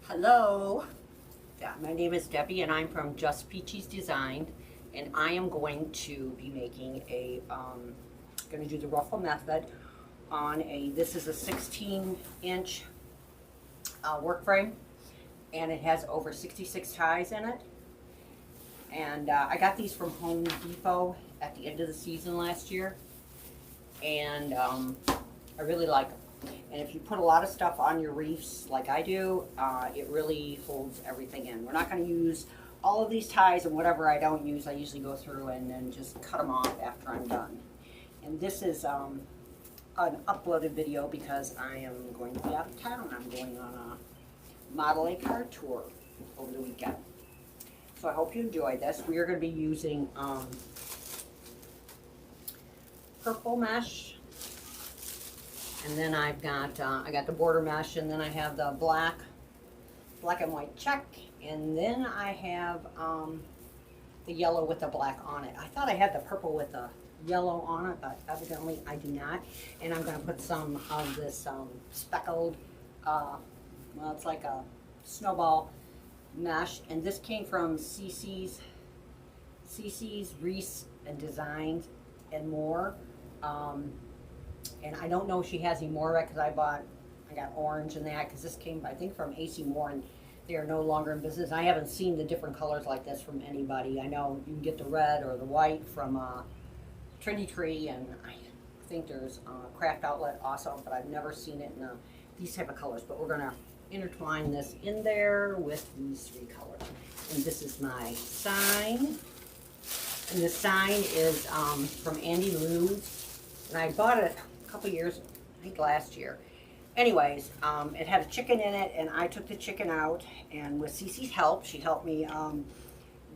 Hello. Yeah, my name is Debbie and I'm from Just Peaches Design, and I am going to be making going to do the ruffle method on this is a 16-inch work frame, and it has over 66 ties in it. And I got these from Home Depot at the end of the season last year, and I really like them. And if you put a lot of stuff on your wreaths like I do, it really holds everything in. We're not going to use all of these ties, and whatever I don't use, I usually go through and then just cut them off after I'm done. And this is an uploaded video because I am going to be out of town. I'm going on a Model A car tour over the weekend. So I hope you enjoy this. We are going to be using purple mesh. And then I've got, I got the border mesh, and then I have the black and white check, and then I have the yellow with the black on it. I thought I had the purple with the yellow on it, but evidently I do not. And I'm going to put some of this speckled, well, it's like a snowball mesh, and this came from CC's Wreath and Designs and More. And I don't know if she has any more because I got orange in that, because this came, I think, from AC Moore, and they are no longer in business. I haven't seen the different colors like this from anybody. I know you can get the red or the white from Trendy Tree, and I think there's Craft Outlet also, but I've never seen it in these type of colors. But we're going to intertwine this in there with these three colors. And this is my sign. And the sign is from Andy Lou's, and I bought it couple years, I think last year. Anyways, it had a chicken in it, and I took the chicken out, and with Cece's help, she helped me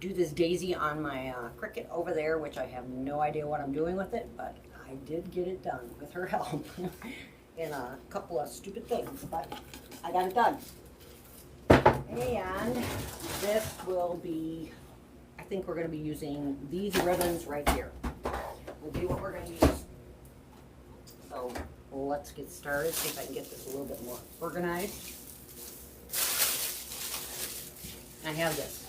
do this daisy on my Cricut over there, which I have no idea what I'm doing with it, but I did get it done with her help. And a couple of stupid things, but I got it done. And this will be, I think we're going to be using these ribbons right here. Will be what we're going to use. So let's get started, see if I can get this a little bit more organized. I have this.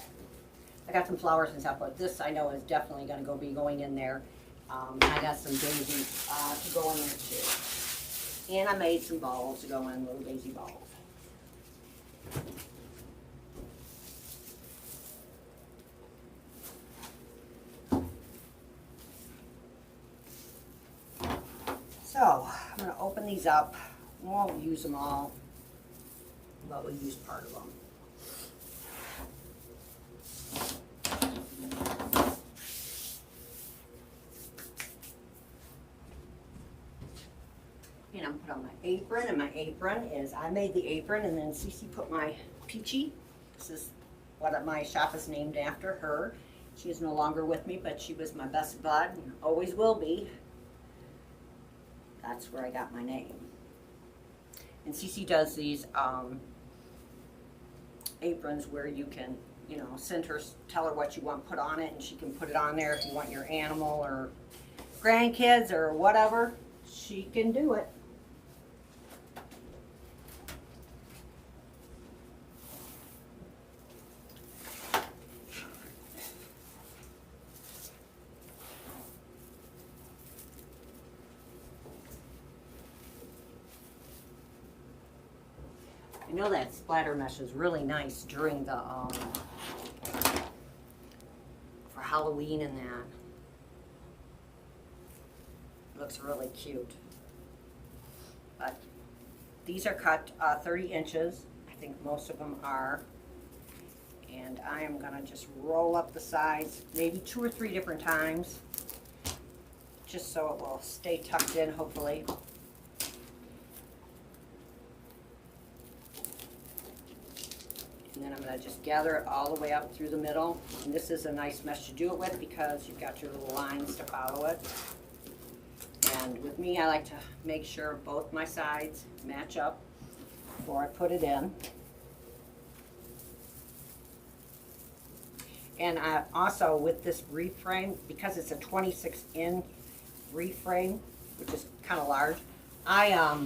I got some flowers and stuff, but this I know is definitely going to be going in there. I got some daisies to go in there too. And I made some balls to go in, little daisy balls. So, I'm going to open these up. We won't use them all, but we'll use part of them. And I'm going to put on my apron, and my apron is, I made the apron, and then Cece put my Peachy. This is what my shop is named after her. She is no longer with me, but she was my best bud, and always will be. That's where I got my name. And Cece does these aprons where you can, you know, tell her what you want put on it, and she can put it on there if you want your animal or grandkids or whatever. She can do it. I know that splatter mesh is really nice during the, for Halloween and that. It looks really cute. But these are cut 30 inches. I think most of them are. And I am gonna just roll up the sides, maybe 2 or 3 different times, just so it will stay tucked in, hopefully. And then I'm going to just gather it all the way up through the middle. And this is a nice mesh to do it with because you've got your little lines to follow it. And with me, I like to make sure both my sides match up before I put it in. And also with this wreath frame, because it's a 26-inch wreath frame, which is kind of large, I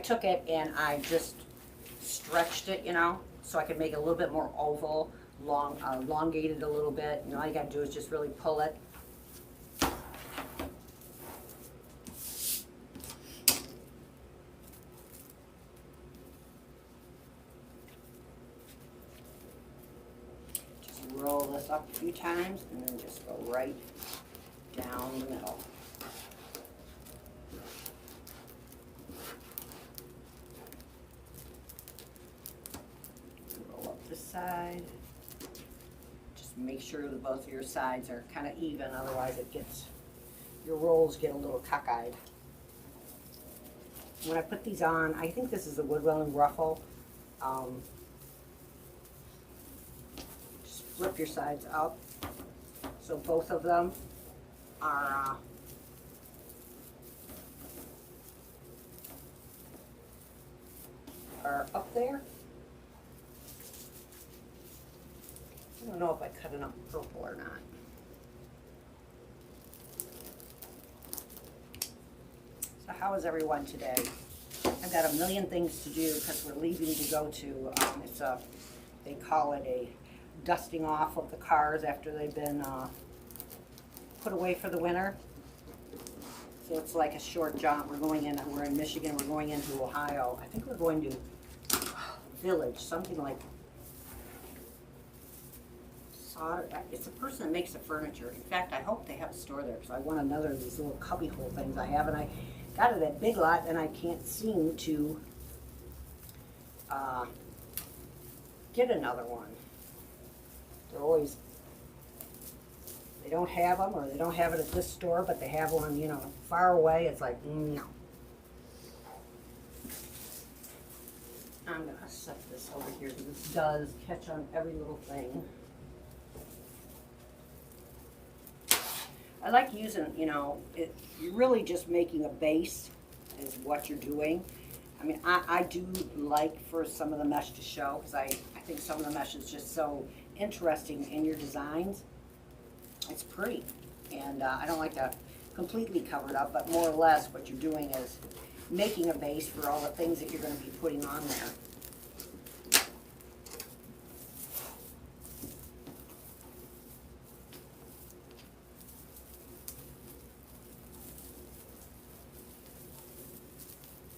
took it and I just stretched it, you know, so I could make it a little bit more oval, elongated a little bit. You know, all you gotta do is just really pull it. Just roll this up a few times and then just go right down the middle. Side. Just make sure that both of your sides are kind of even, otherwise it gets, your rolls get a little cockeyed. When I put these on, I think this is a Woodwill Ruffle. Just flip your sides up so both of them are up there. I don't know if I cut enough purple or not. So how is everyone today? I've got a million things to do because we're leaving to go to, they call it a dusting off of the cars after they've been put away for the winter. So it's like a short jaunt. We're in Michigan, we're going into Ohio. I think we're going to Village, something like, it's a person that makes the furniture. In fact, I hope they have a store there because I want another of these little cubby hole things I have, and I got it at Big Lot and I can't seem to get another one. They're always, they don't have them, or they don't have it at this store, but they have one, you know, far away. It's like, no. I'm gonna set this over here because this does catch on every little thing. I like using, you know, you're really just making a base is what you're doing. I mean, I do like for some of the mesh to show because I think some of the mesh is just so interesting in your designs. It's pretty. And I don't like to completely cover it up, but more or less what you're doing is making a base for all the things that you're going to be putting on there.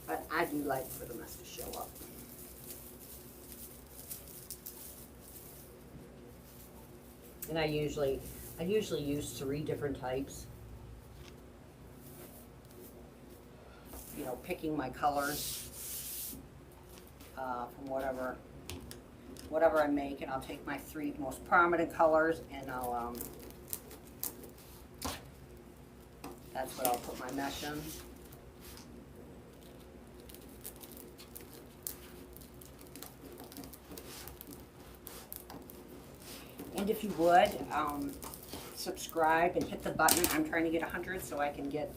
But I do like for the mess to show up. And I usually use 3 different types. You know, picking my colors from whatever I make, and I'll take my 3 most prominent colors and I'll that's what I'll put my mesh in. And if you would, subscribe and hit the button. I'm trying to get 100 so I can get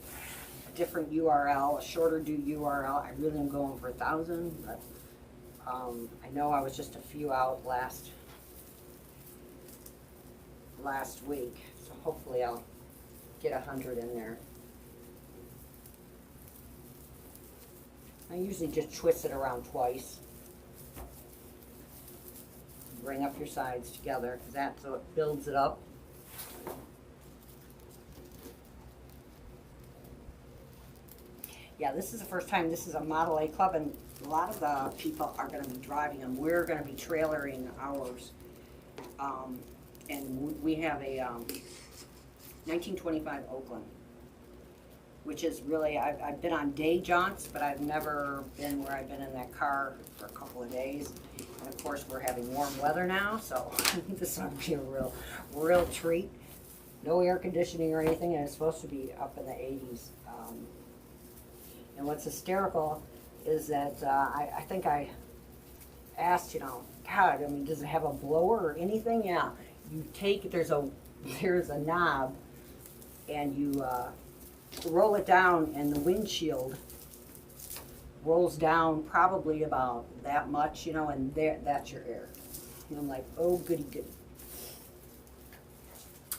a different URL, a shorter URL. I really am going for 1,000, but I know I was just a few out last week, so hopefully I'll get 100 in there. I usually just twist it around twice. Bring up your sides together, because that's what builds it up. Yeah, this is the first time. This is a Model A club, and a lot of the people are going to be driving them. We're going to be trailering ours, and we have a 1925 Oakland, which is really, I've been on day jaunts, but I've never been where I've been in that car for a couple of days. And of course, we're having warm weather now, so this will be a real treat. No air conditioning or anything, and it's supposed to be up in the 80s. And what's hysterical is that I think I asked, you know, God, I mean, does it have a blower or anything? Yeah, you take, there's a knob, and you roll it down, and the windshield rolls down probably about that much, you know, and that's your air. And I'm like, oh, goody goody.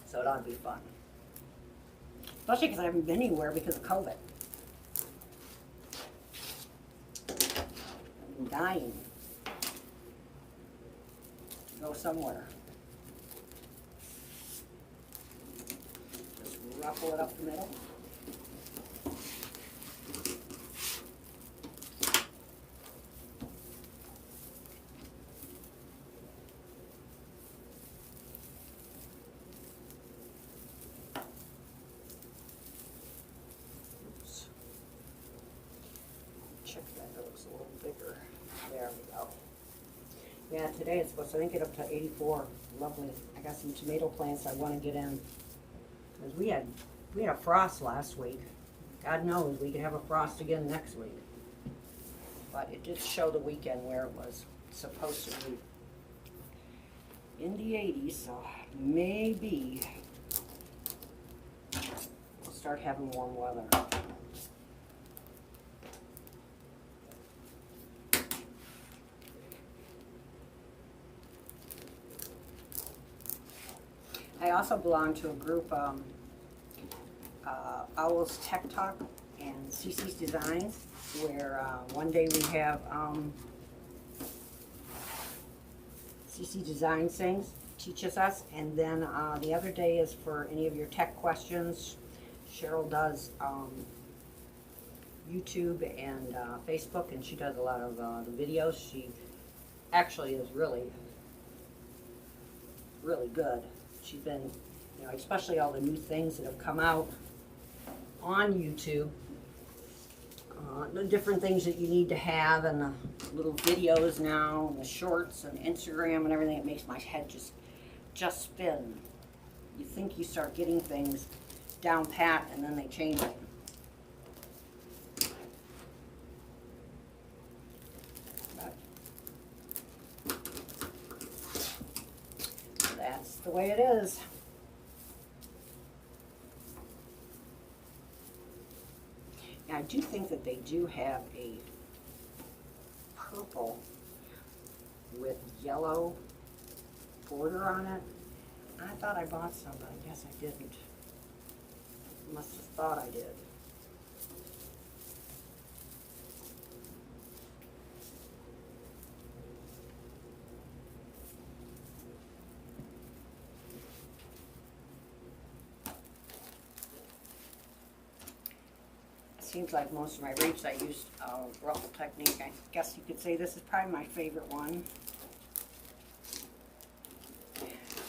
So it ought to be fun. Especially because I haven't been anywhere because of COVID. I'm dying. go somewhere. Just ruffle it up the middle. Check that, it looks a little bigger. There we go. Yeah, today it's supposed to, I think, get up to 84. Lovely. I got some tomato plants I want to get in. Because we had a frost last week. God knows we could have a frost again next week. But it did show the weekend where it was supposed to be in the 80s, so maybe we'll start having warm weather. I also belong to a group, Owl's Tech Talk and CC's Designs, where one day we have CC Design things, teaches us, and then the other day is for any of your tech questions. Cheryl does YouTube and Facebook, and she does a lot of the videos. She actually is really, really good. She's been, you know, especially all the new things that have come out on YouTube, the different things that you need to have, and the little videos now, and the shorts, and Instagram, and everything. It makes my head just spin. You think you start getting things down pat, and then they change it. That's the way it is. Now, I do think that they do have a purple with yellow border on it. I thought I bought some, but I guess I didn't. Must have thought I did. Seems like most of my wreaths I used Ruffle technique. I guess you could say this is probably my favorite one.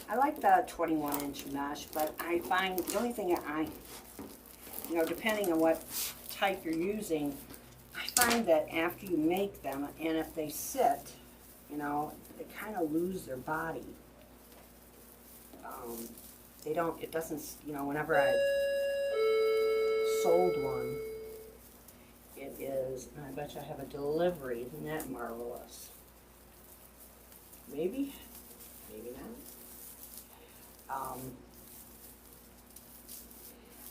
I like the 21-inch mesh, but I find the only thing you know, depending on what type you're using, I find that after you make them, and if they sit, you know, they kind of lose their body. They don't, it doesn't, you know, whenever I sold one, it is, and I bet you I have a delivery. Isn't that marvelous? Maybe, maybe not.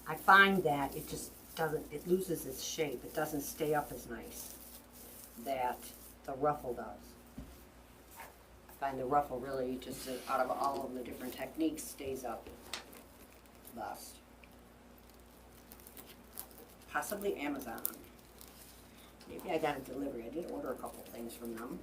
I find that it just doesn't, it loses its shape. It doesn't stay up as nice that the Ruffle does. I find the Ruffle really just, out of all of the different techniques, stays up best. Possibly Amazon. Maybe I got a delivery. I did order a couple things from them.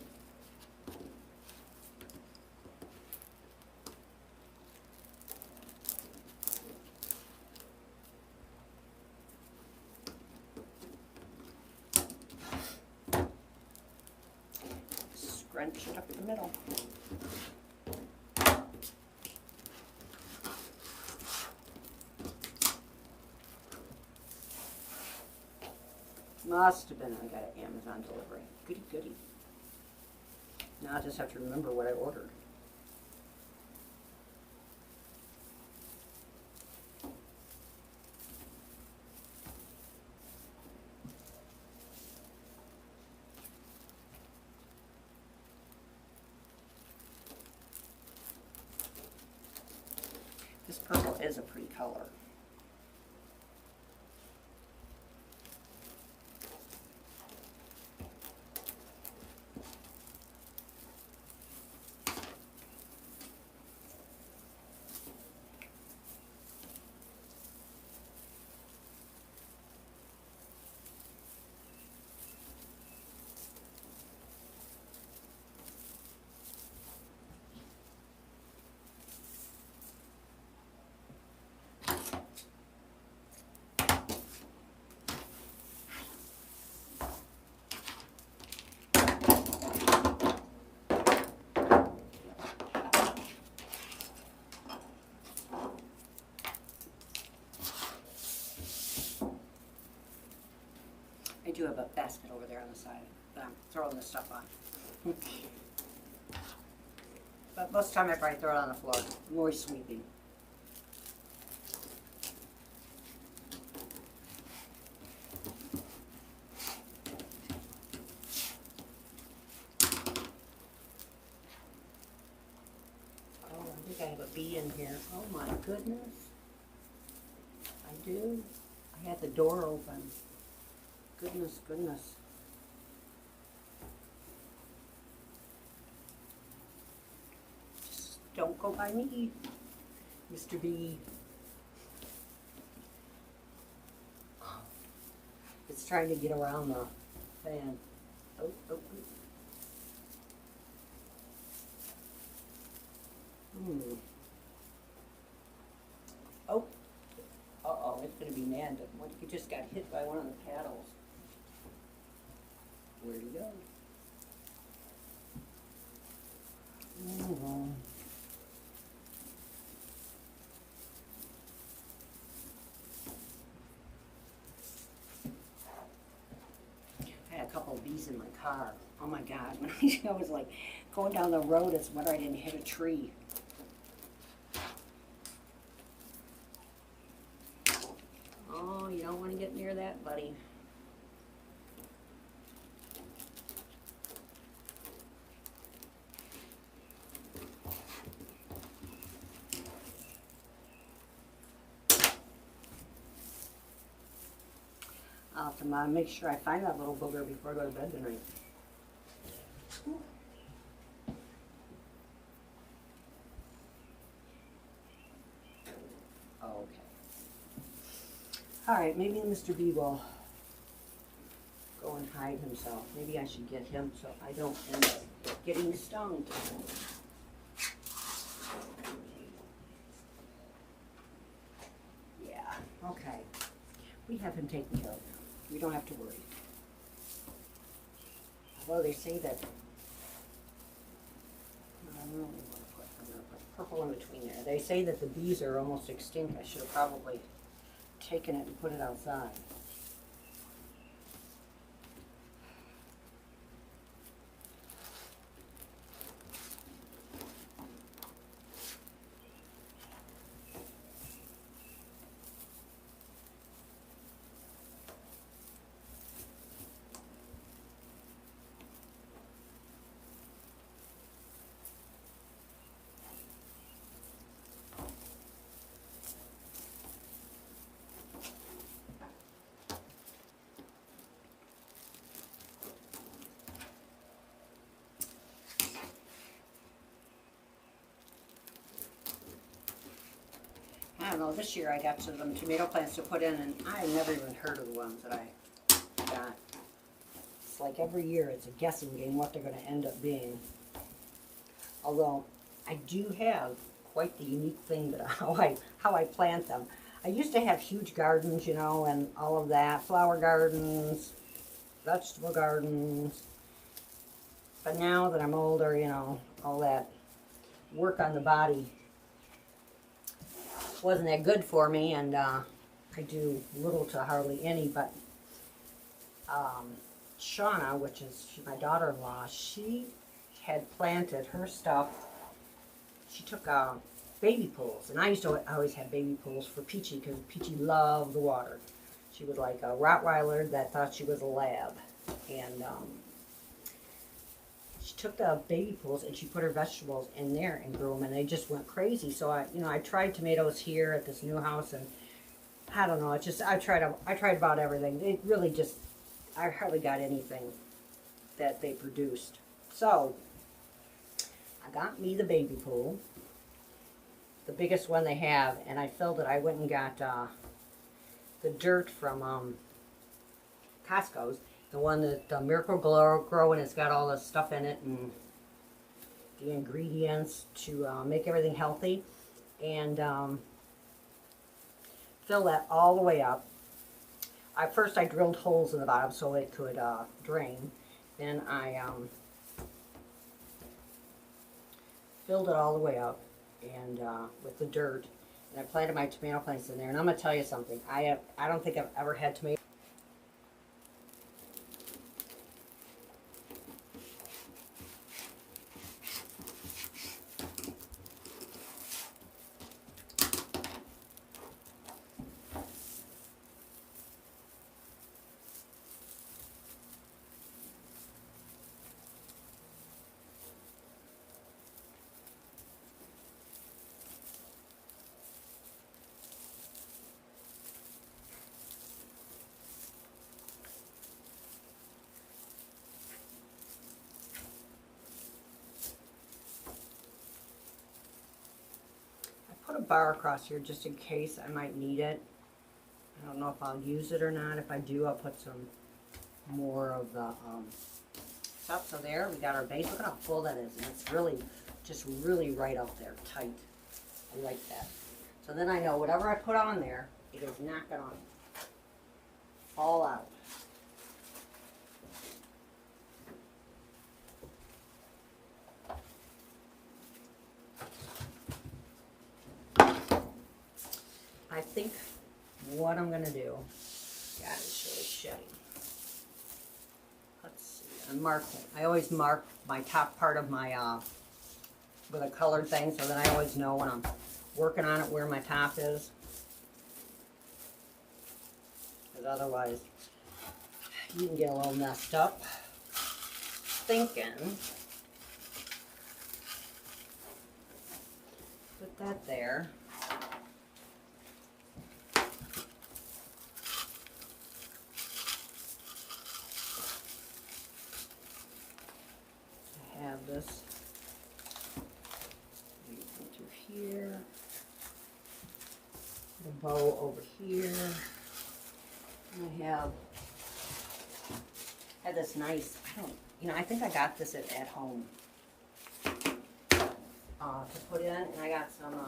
Scrunch it up the middle. Must have been I got an Amazon delivery. Goody goody. Now I just have to remember what I ordered. This purple is a pretty color. do have a basket over there on the side that I'm throwing this stuff on. But most of the time I probably throw it on the floor. I'm always sweeping. Oh, I think I have a bee in here. Oh my goodness. I do. I had the door open. Goodness, goodness. Just don't go by me, Mr. B. It's trying to get around the fan. Oh, oh, oh. Oh. Uh-oh, it's going to be mad. What if you just got hit by one of the paddles? Where'd he go? Oh. I had a couple of bees in my car. Oh my God, when I was like going down the road, it's whether I didn't hit a tree. Oh, you don't want to get near that, buddy. I'll have to make sure I find that little booger before I go to bed tonight. Okay. All right, maybe Mr. B will go and hide himself. Maybe I should get him so I don't end up getting stung. Yeah, okay. We have him taken care of now. We don't have to worry. Although they say that, I don't know what I'm going to put purple in between there. They say that the bees are almost extinct. I should have probably taken it and put it outside. I don't know, this year I got some tomato plants to put in, and I never even heard of the ones that I got. It's like every year it's a guessing game what they're going to end up being. Although I do have quite the unique thing that how I plant them. I used to have huge gardens, you know, and all of that, flower gardens, vegetable gardens. But now that I'm older, you know, all that work on the body wasn't that good for me, and I do little to hardly any. But Shauna, which is my daughter-in-law, she had planted her stuff. She took baby pools, and I used to always have baby pools for Peachy because Peachy loved the water. She was like a Rottweiler that thought she was a lab, and she took the baby pools and she put her vegetables in there and grew them, and they just went crazy. So I tried tomatoes here at this new house, and I don't know. It's just I tried about everything. It really just I hardly got anything that they produced. So I got me the baby pool, the biggest one they have, and I filled it. I went and got the dirt from Costco's. The one that the Miracle Grow, and it's got all the stuff in it and the ingredients to make everything healthy. And fill that all the way up. First I drilled holes in the bottom so it could drain. Then I filled it all the way up and with the dirt. And I planted my tomato plants in there. And I'm going to tell you something. I don't think I've ever had tomato. put a bar across here just in case I might need it. I don't know if I'll use it or not. If I do, I'll put some more of the stuff. So there, we got our base. Look at how full that is. And it's really, just really right out there, tight. I like that. So then I know whatever I put on there, it is not going to fall out. I think what I'm going to do, God, it's really shedding. Let's see, I'm marking. I always mark my top part of my, with a colored thing, so that I always know when I'm working on it where my top is. Because otherwise, you can get a little messed up thinking. Put that there. Have this into here, the bow over here. I have this nice, I think I got this at home to put in, and I got some and I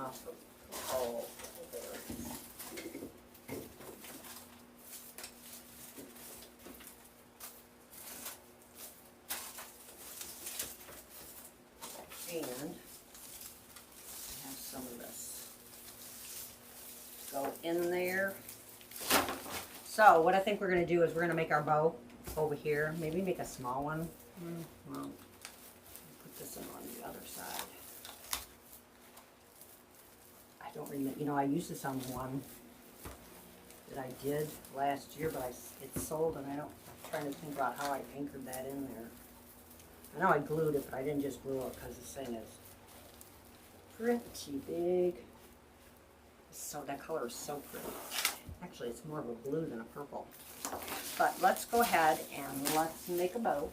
have some of this go in there. So what I think we're going to do is we're going to make our bow over here. Maybe make a small one. Well, put this in on the other side. I don't remember. I used this on one that I did last year, but it sold, and I'm trying to think about how I anchored that in there. I know I glued it, but I didn't just glue it because this thing is pretty big. So that color is so pretty. Actually, it's more of a blue than a purple. But let's go ahead and let's make a bow.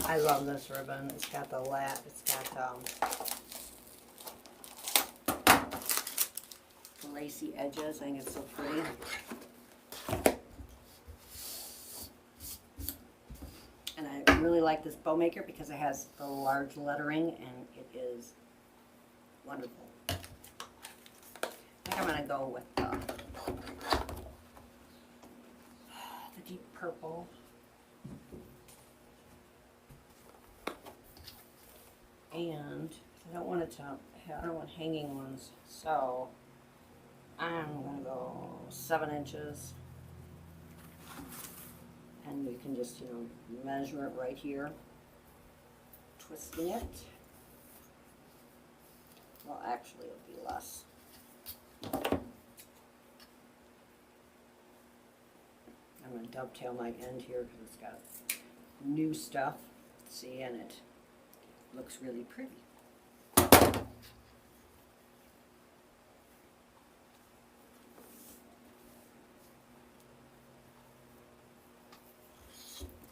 I love this ribbon. It's got the it's got lacy edges. I think it's so pretty. And I really like this bow maker because it has the large lettering and it is wonderful. I think I'm going to go with the deep purple. And I don't want it to I don't want hanging ones, so I'm going to go 7 inches. And you can just, measure it right here. Twisting it. Well, actually, it'll be less. I'm going to dovetail my end here because it's got new stuff. See, and it looks really pretty.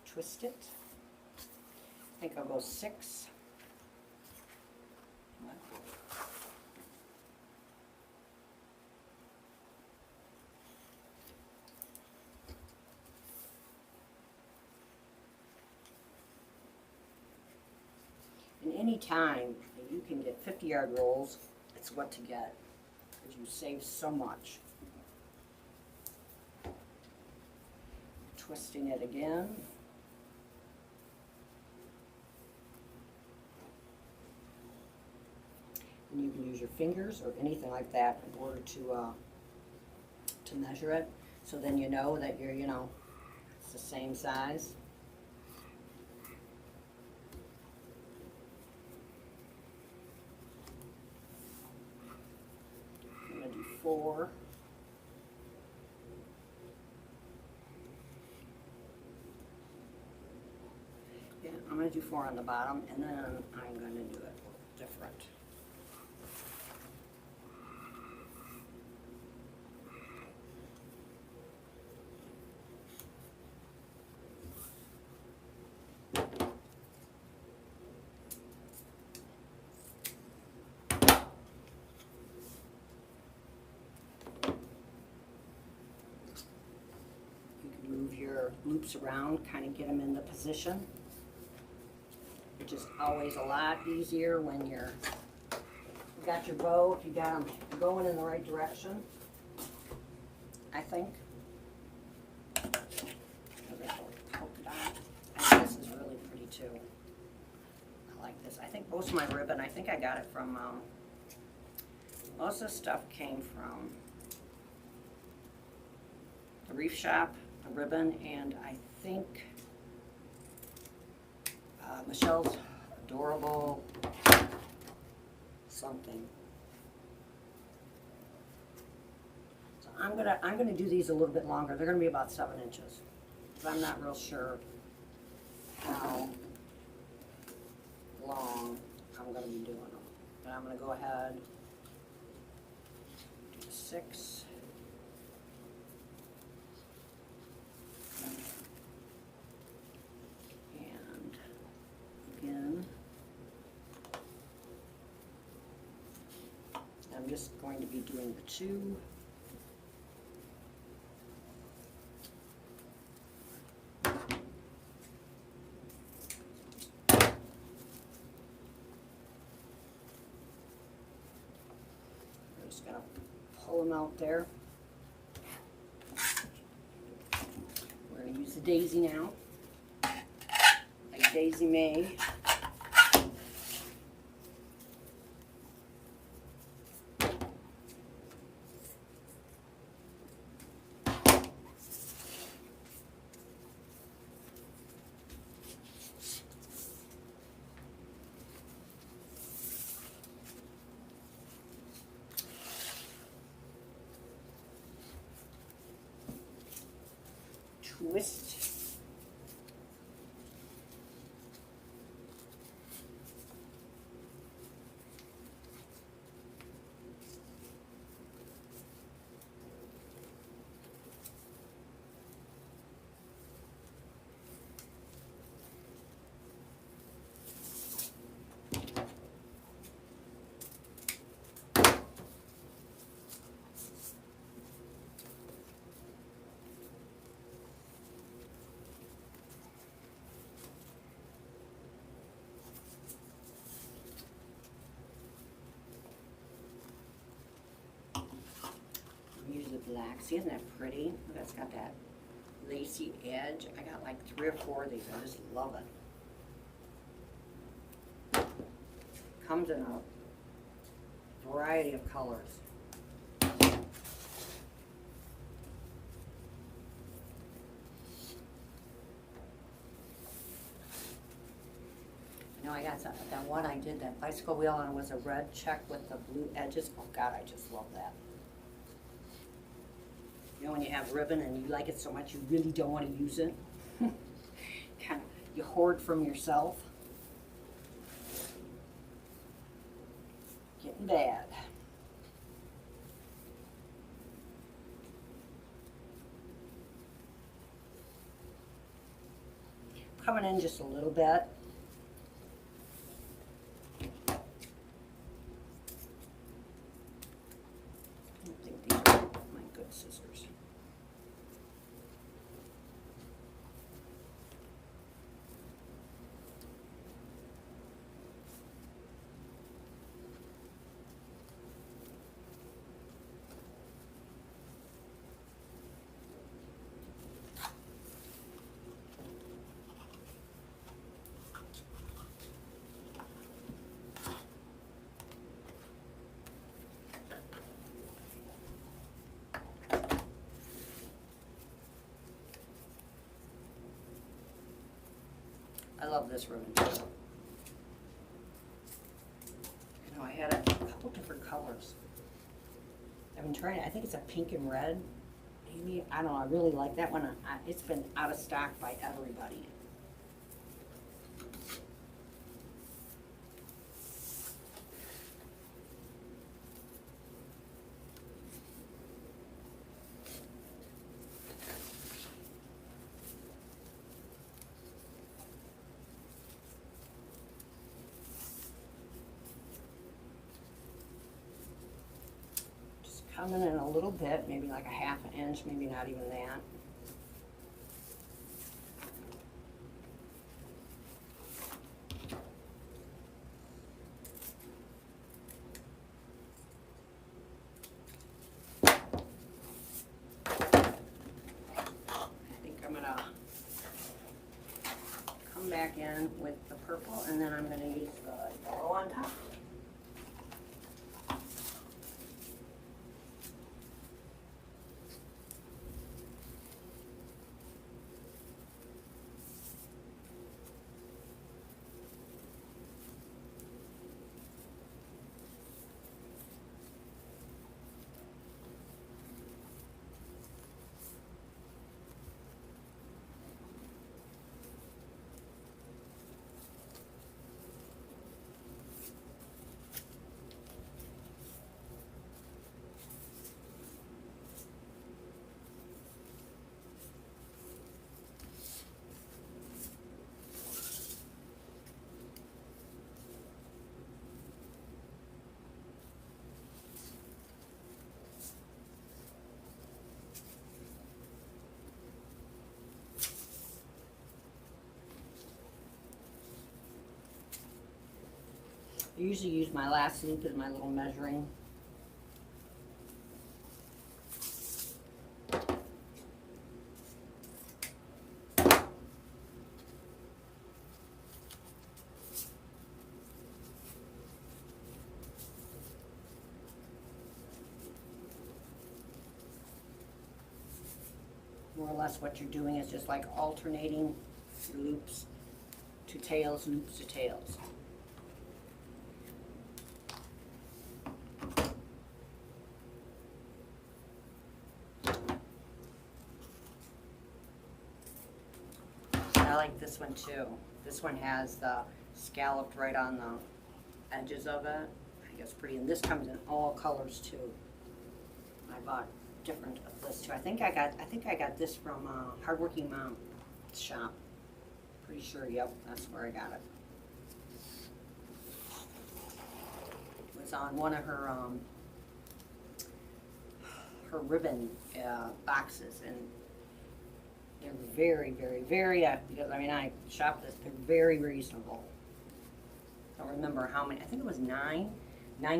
Twist it. I think I'll go 6. And any time that you can get 50-yard rolls, it's what to get, because you save so much. Twisting it again. And you can use your fingers or anything like that in order to measure it. So then you know that you're, it's the same size. I'm going to do 4. Yeah, I'm going to do 4 on the bottom, and then I'm going to do it different. Move your loops around, kind of get them in the position, which is always a lot easier when you got your bow, if you got them going in the right direction, I think. And this is really pretty too. I like this. I think most of my ribbon, I think I got it from, most of the stuff came from the Wreath shop. Ribbon, and I think Michelle's Adorable something. So I'm gonna do these a little bit longer. They're gonna be about 7 inches. But I'm not real sure how long I'm gonna be doing them. But I'm gonna go ahead, do 6. I'm just going to be doing the 2. I'm just going to pull them out there. We're going to use the daisy now, like Daisy May. Twist. Use the black. See, isn't that pretty? Look, it's got that lacy edge. I got like 3 or 4 of these. I just love it. Comes in a variety of colors. You know, I got that one I did, that bicycle wheel, and it was a red check with the blue edges. Oh God, I just love that. You know, when you have ribbon and you like it so much you really don't want to use it. Kind of, you hoard from yourself. Getting bad. Coming in just a little bit. I don't think these are my good scissors. I love this ribbon. You know, I had a couple different colors. I've been trying, I think it's a pink and red. Maybe, I don't know, I really like that one. It's been out of stock by everybody. Coming in a little bit, maybe like a half an inch, maybe not even that. I think I'm gonna come back in with the purple, and then I'm gonna use the yellow on top. I usually use my last loop as my little measuring. More or less what you're doing is just like alternating your loops to tails, loops to tails. I like this one too. This one has the scalloped right on the edges of it. I guess pretty. And this comes in all colors too. I bought different of this too. I think I got this from Hardworking Mom shop. Pretty sure. Yep, that's where I got it. It was on one of her ribbon boxes, and they're very, very, very, because I mean, I shopped this, they're very reasonable. I don't remember how many, I think it was nine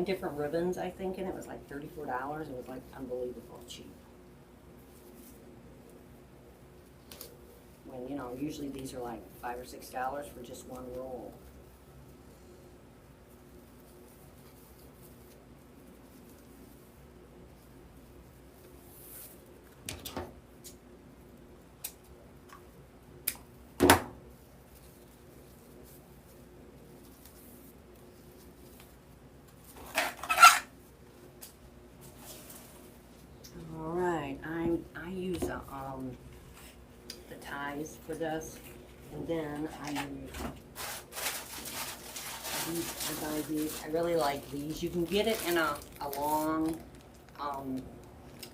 different ribbons, I think, and it was like $34. It was like unbelievable cheap. When, you know, usually these are like $5 or $6 for just one roll. I use the ties for this, and then I use I buy these. I really like these. You can get it in a long,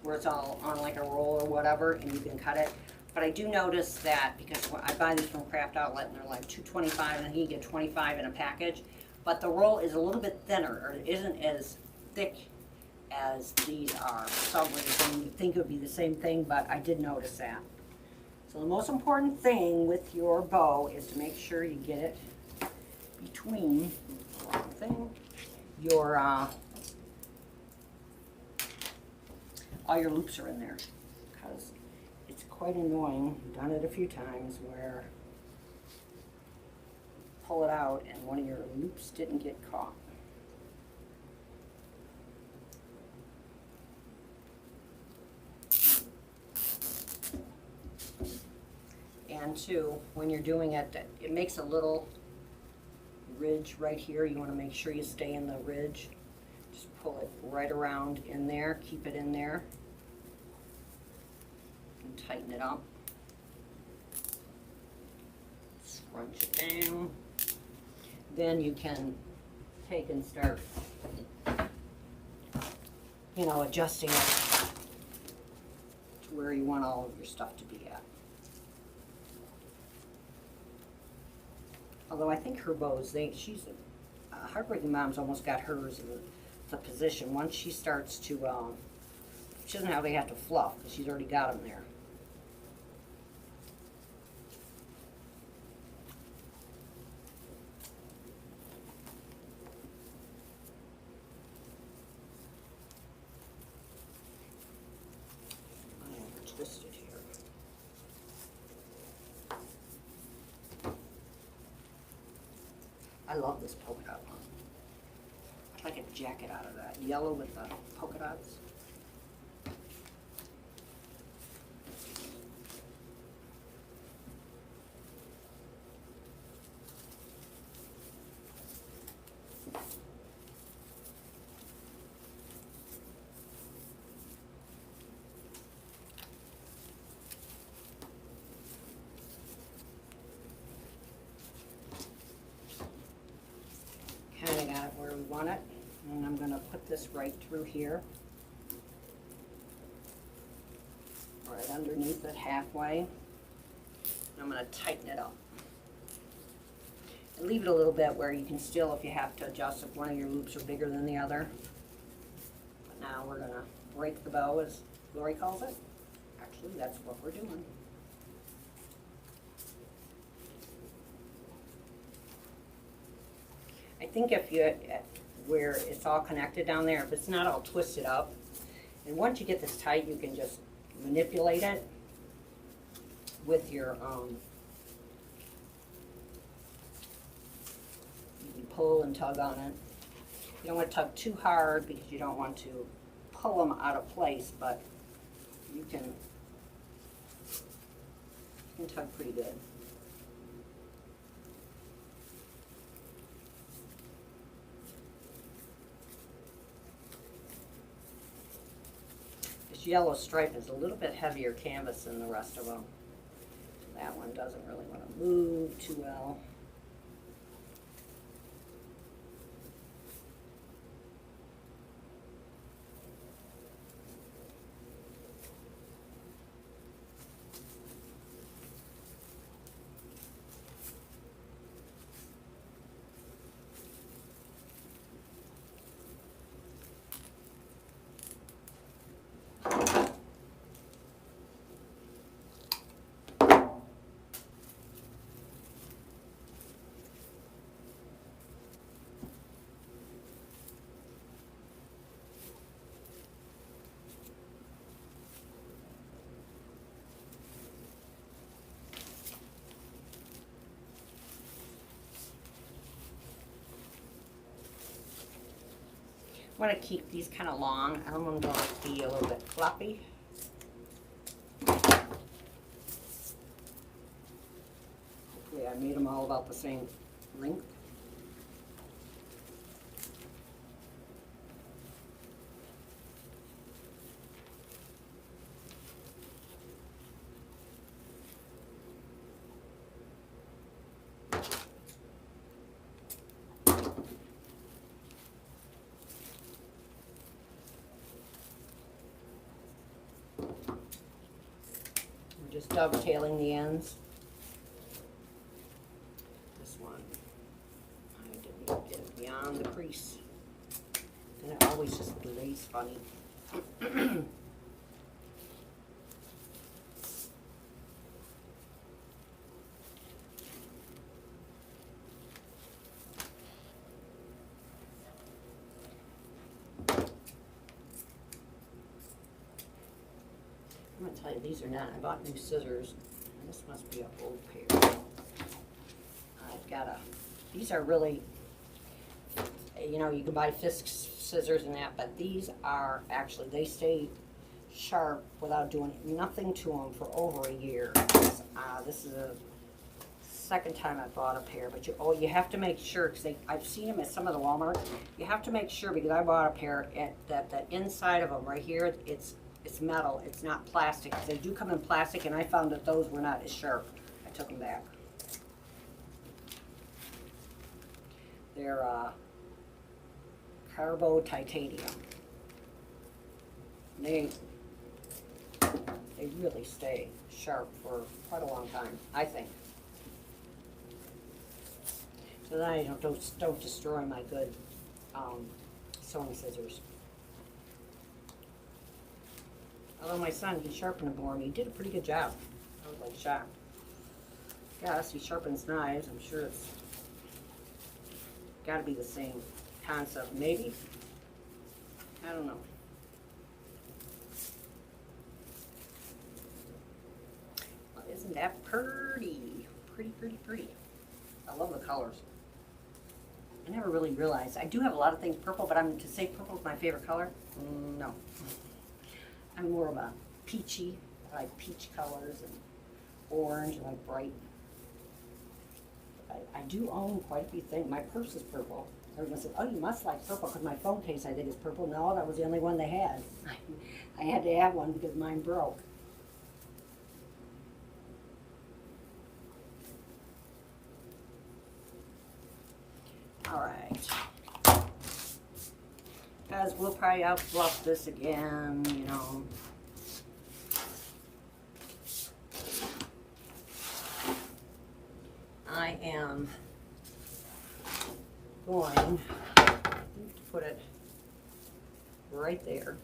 where it's all on like a roll or whatever, and you can cut it. But I do notice that because when I buy these from Craft Outlet, and they're like $2.25, and you get 25 in a package. But the roll is a little bit thinner, or it isn't as thick as these are. For some reason, you'd think it would be the same thing, but I did notice that. So the most important thing with your bow is to make sure you get it between, wrong thing, your, all your loops are in there, because it's quite annoying. I've done it a few times where pull it out and one of your loops didn't get caught. And two, when you're doing it, it makes a little ridge right here. You want to make sure you stay in the ridge. Just pull it right around in there, keep it in there, and tighten it up. Scrunch it down. Then you can take and start, you know, adjusting it to where you want all of your stuff to be at. Although I think her bows, she's Heartbreaking Mom's almost got hers in the position. Once she starts to, she doesn't really have to fluff because she's already got them there. I am twisted here. I love this polka dot one. I'd like a jacket out of that. Yellow with the polka dots. Kind of got it where we want it, and I'm going to put this right through here, right underneath it halfway. I'm going to tighten it up and leave it a little bit where you can still, if you have to adjust, if one of your loops are bigger than the other. But now we're going to break the bow, as Lori calls it. Actually, that's what we're doing. I think if you, where it's all connected down there, if it's not all twisted up, and once you get this tight, you can just manipulate it with your, you can pull and tug on it. You don't want to tug too hard because you don't want to pull them out of place, but you can tug pretty good. Yellow stripe is a little bit heavier canvas than the rest of them. That one doesn't really want to move too well. I want to keep these kind of long. I don't want them to be a little bit floppy. Hopefully I made them all about the same length. just dovetailing the ends. This one, I didn't get it beyond the crease. And it always just lays funny. I'm gonna tell you, these are not. I bought new scissors. This must be an old pair. I've got a. These are really, you know, you can buy Fisk scissors and that, but these are actually, they stay sharp without doing nothing to them for over a year. This is a second time I bought a pair, but you have to make sure, because I've seen them at some of the Walmart. You have to make sure, because I bought a pair that the inside of them right here, it's metal, it's not plastic. They do come in plastic, and I found that those were not as sharp. I took them back. They're carbo titanium. They really stay sharp for quite a long time, I think. So that I don't destroy my good sewing scissors. Although my son, he sharpened them for me. He did a pretty good job. I was like shocked. Yes, he sharpens knives. I'm sure it's got to be the same concept. Maybe. I don't know. Well, isn't that pretty? Pretty. I love the colors. I never really realized. I do have a lot of things purple, but to say purple is my favorite color? No. I'm more of a peachy. I like peach colors and orange. I like bright. I do own quite a few things. My purse is purple. Everyone said, oh, you must like purple, because my phone case I think is purple. No, that was the only one they had. I had to have one because mine broke. All right. Guys, we'll probably outfluff this again, you know. I am going to put it right there.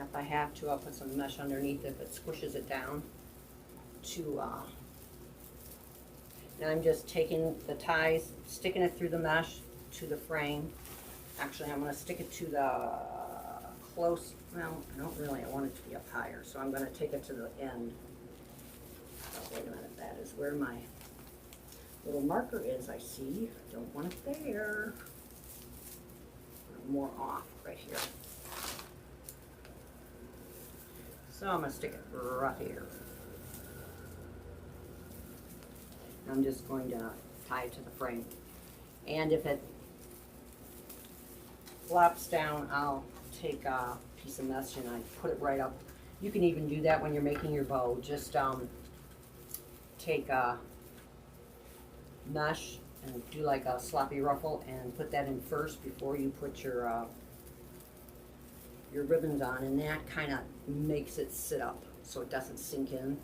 If I have to, I'll put some mesh underneath if it squishes it down to, now I'm just taking the ties, sticking it through the mesh to the frame. Actually, I'm going to stick it to the close, well, I don't really, I want it to be up higher, so I'm going to take it to the end. Oh, wait a minute, that is where my little marker is, I see. Don't want it there. More off right here. So I'm going to stick it right here. I'm just going to tie it to the frame. And if it flops down, I'll take a piece of mesh and I put it right up. You can even do that when you're making your bow. Just take a mesh and do like a sloppy ruffle and put that in first before you put your ribbons on, and that kind of makes it sit up so it doesn't sink in.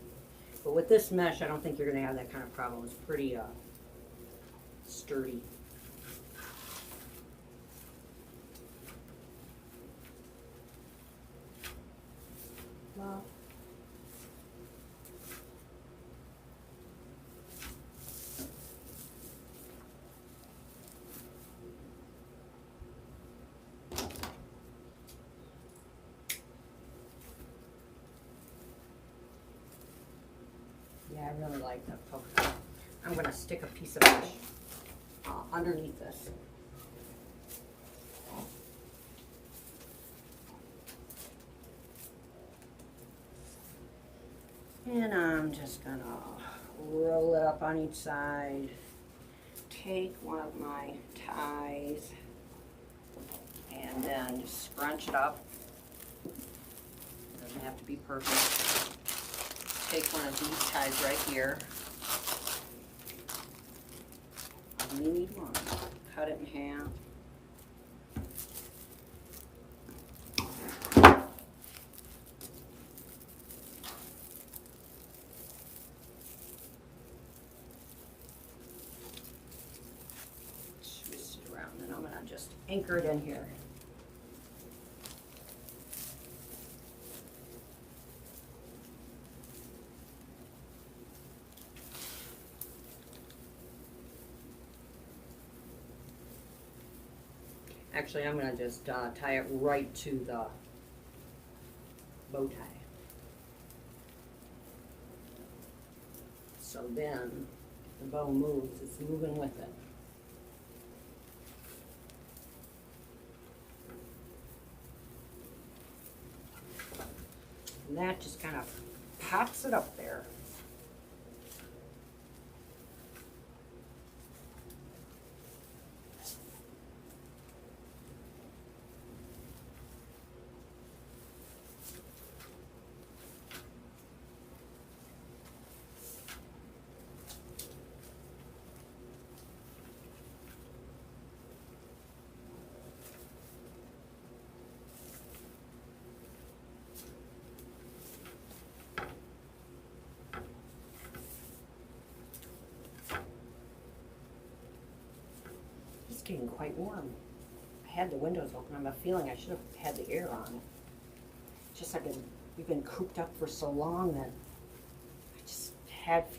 But with this mesh, I don't think you're going to have that kind of problem. It's pretty sturdy. Well, yeah, I really like that poke. I'm going to stick a piece of mesh underneath this. And I'm just going to roll it up on each side. Take one of my ties and then just scrunch it up. It doesn't have to be perfect. Take one of these ties right here. only need one. Cut it in half. Twist it around, and I'm gonna just anchor it in here. Actually, I'm going to just tie it right to the bow tie. So then, if the bow moves, it's moving with it. And that just kind of pops it up there. Getting quite warm. I had the windows open. I'm feeling I should have had the air on. Just we've been cooped up for so long that I just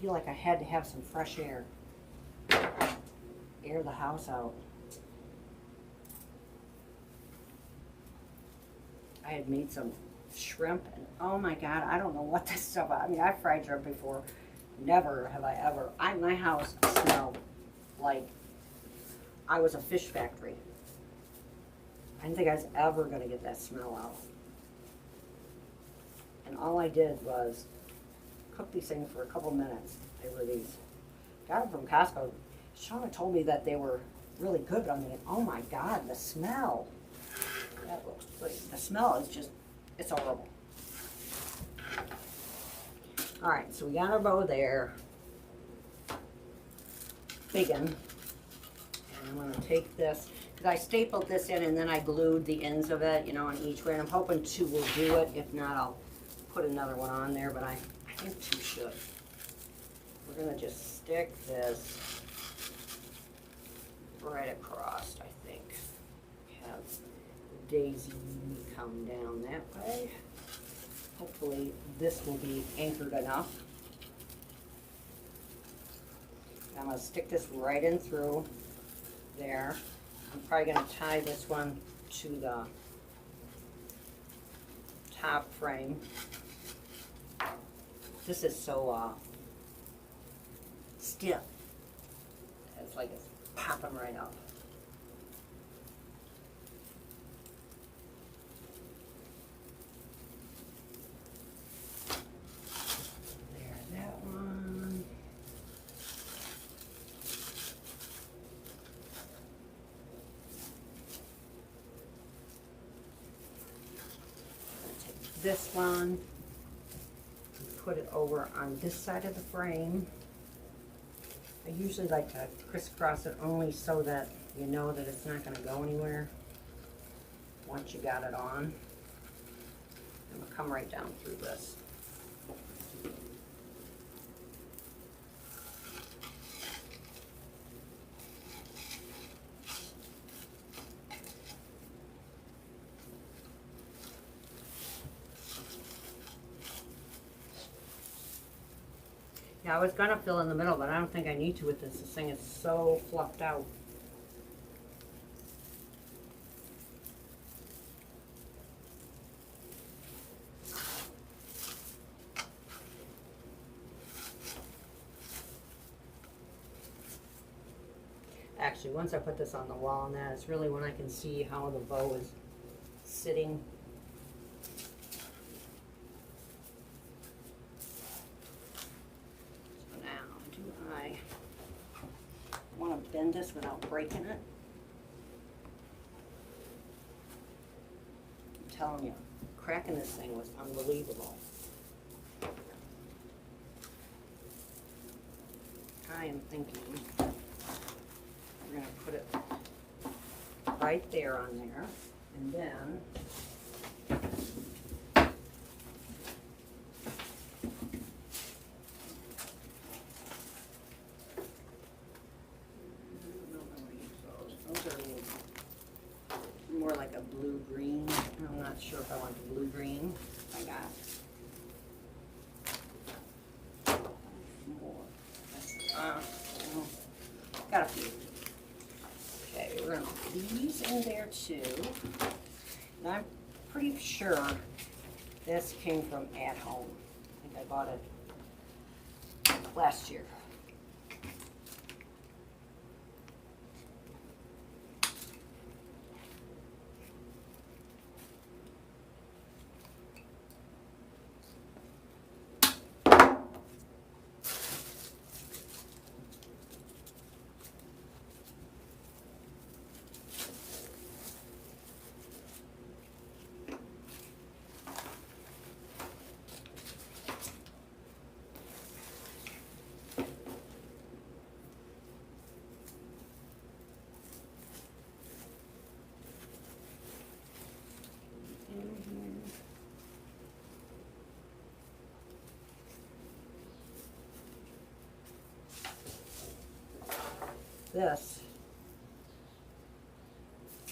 feel like I had to have some fresh air. Air the house out. I had made some shrimp and oh my God, I don't know what this stuff, I mean, I've fried shrimp before. Never have I ever, my house smelled like I was a fish factory. I didn't think I was ever going to get that smell out. And all I did was cook these things for a couple minutes. They were these, got them from Costco. Shauna told me that they were really good, but I'm thinking, oh my God, the smell. That looks great. The smell is just, it's horrible. All right, so we got our bow there. Big one. I'm going to take this, because I stapled this in and then I glued the ends of it, you know, on each way. And I'm hoping 2 will do it. If not, I'll put another one on there, but I think 2 should. We're going to just stick this right across, I think. Have the daisy come down that way. Hopefully this will be anchored enough. I'm going to stick this right in through there. I'm probably going to tie this one to the top frame. This is so stiff. It's like it's popping right up. There, that one. This one, put it over on this side of the frame. I usually like to crisscross it only so that you know that it's not going to go anywhere once you got it on. And we'll come right down through this. Yeah, I was going to fill in the middle, but I don't think I need to with this. This thing is so fluffed out. Actually, once I put this on the wall and that, it's really when I can see how the bow is sitting. Bend this without breaking it. I'm telling you, cracking this thing was unbelievable. I am thinking gonna put it right there on there, and then those are more like a blue-green. I'm not sure if I want the blue-green. I got more. Got a few. Okay, we're gonna put these in there too. And I'm pretty sure this came from At Home. I think I bought it last year.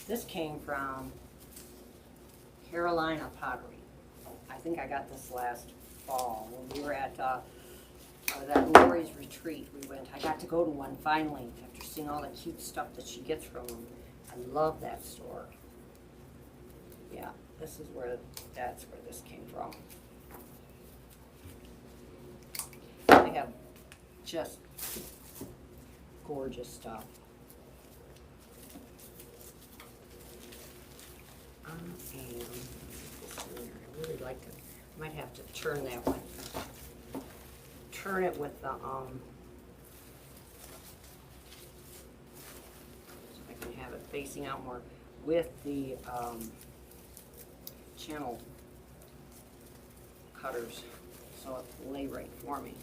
This came from Carolina Pottery. I think I got this last fall when we were at that Lori's retreat. I got to go to one finally after seeing all the cute stuff that she gets from them. I love that store. Yeah, that's where this came from. They have just gorgeous stuff. I really like it. Might have to turn that one. Turn it with the so I can have it facing out more with the channel cutters, so it lay right for me.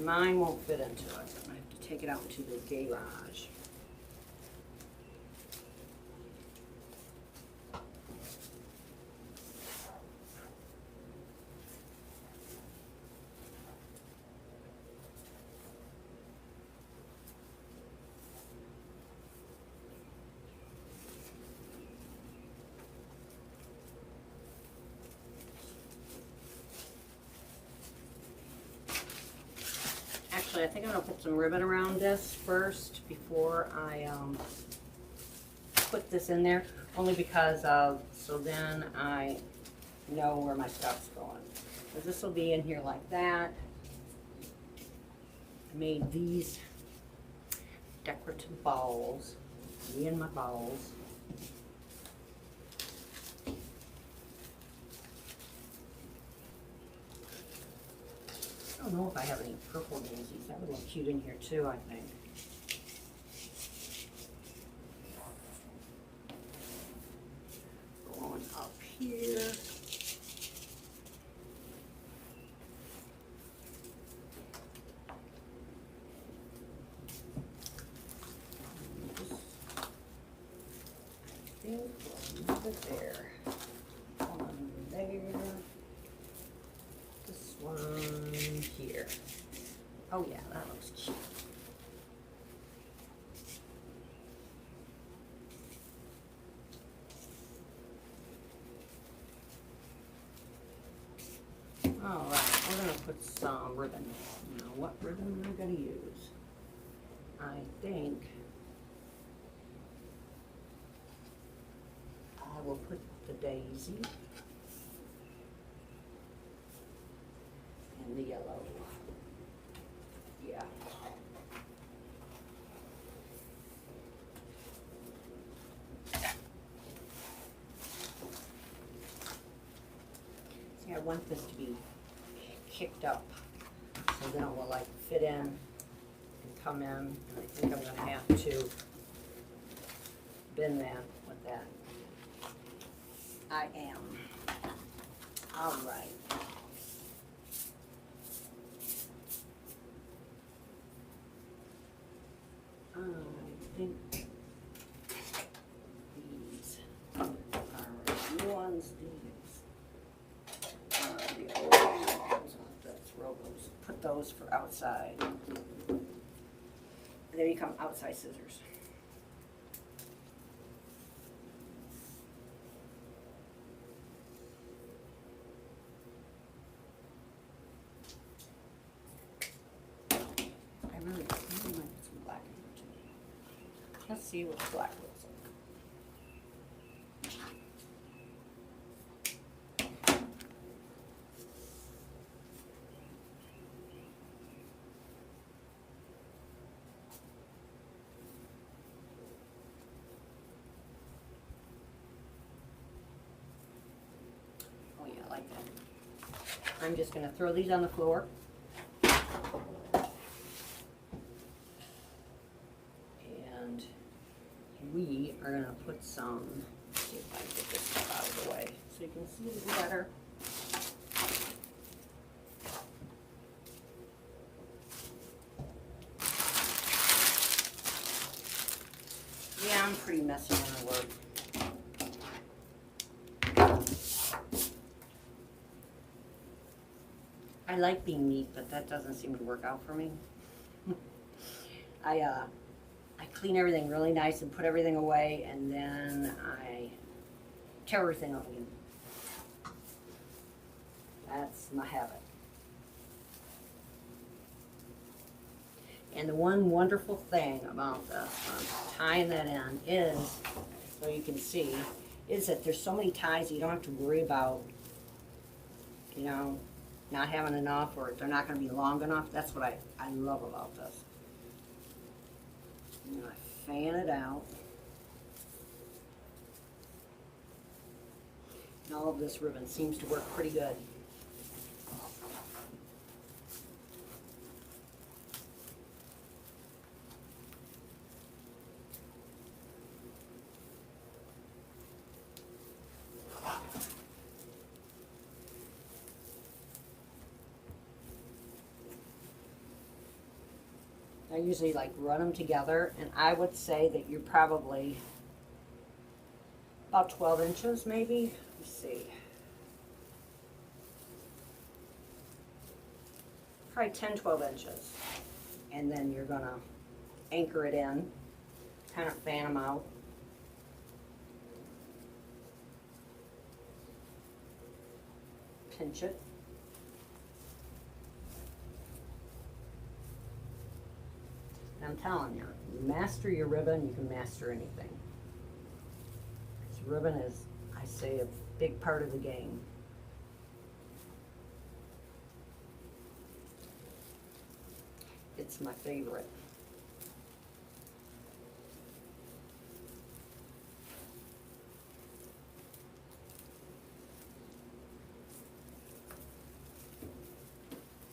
Mine won't fit into it. I have to take it out into the garage. Actually, I think I'm going to put some ribbon around this first before I put this in there, only because so then I know where my stuff's going. Because this will be in here like that. I made these decorative balls, me and my balls. I don't know if I have any purple daisies. That would look cute in here too, I think. Going up here. I think we'll move it there. One there. This one here. Oh yeah, that looks cute. All right, we're gonna put some ribbon. Now, what ribbon am I gonna use? I think I will put the daisy and the yellow. Yeah. See, I want this to be kicked up, so then it will like fit in and come in. And I think I'm going to have to bend that with that. I am. All right. think these are the new ones. These are the old ones. I'll have to throw those, put those for outside. They become outside scissors. I really might put some black in here today. Let's see what the black looks like. Oh yeah, I like that. I'm just going to throw these on the floor. And we are going to put some, let's see if I can get this stuff out of the way so you can see it better. Yeah, I'm pretty messy when I work. I like being neat, but that doesn't seem to work out for me. I clean everything really nice and put everything away, and then I tear everything up again. That's my habit. And the one wonderful thing about this, tying that in is, so you can see, is that there's so many ties that you don't have to worry about, you know, not having enough, or they're not going to be long enough. That's what I love about this. And I fan it out. And all of this ribbon seems to work pretty good. I usually like run them together, and I would say that you're probably about 12 inches maybe. Let's see. Probably 10, 12 inches. And then you're gonna anchor it in, kind of fan them out. Pinch it. I'm telling you, master your ribbon, you can master anything. This ribbon is, I say, a big part of the game. It's my favorite.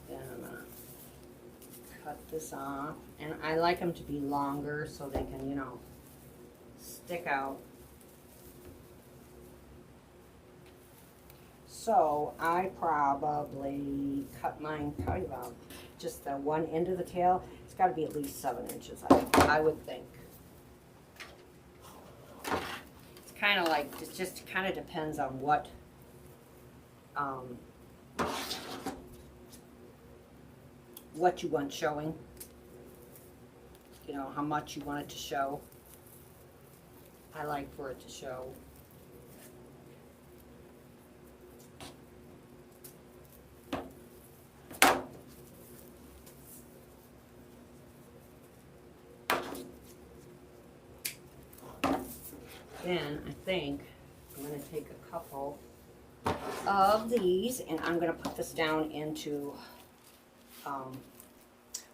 Then I'm gonna cut this off, and I like them to be longer so they can, you know, stick out. So I probably cut mine probably about just the one end of the tail. It's got to be at least 7 inches, I would think. It's kind of like, it just kind of depends on what you want showing, you know, how much you want it to show. I like for it to show. Then I think I'm going to take a couple of these, and I'm going to put this down into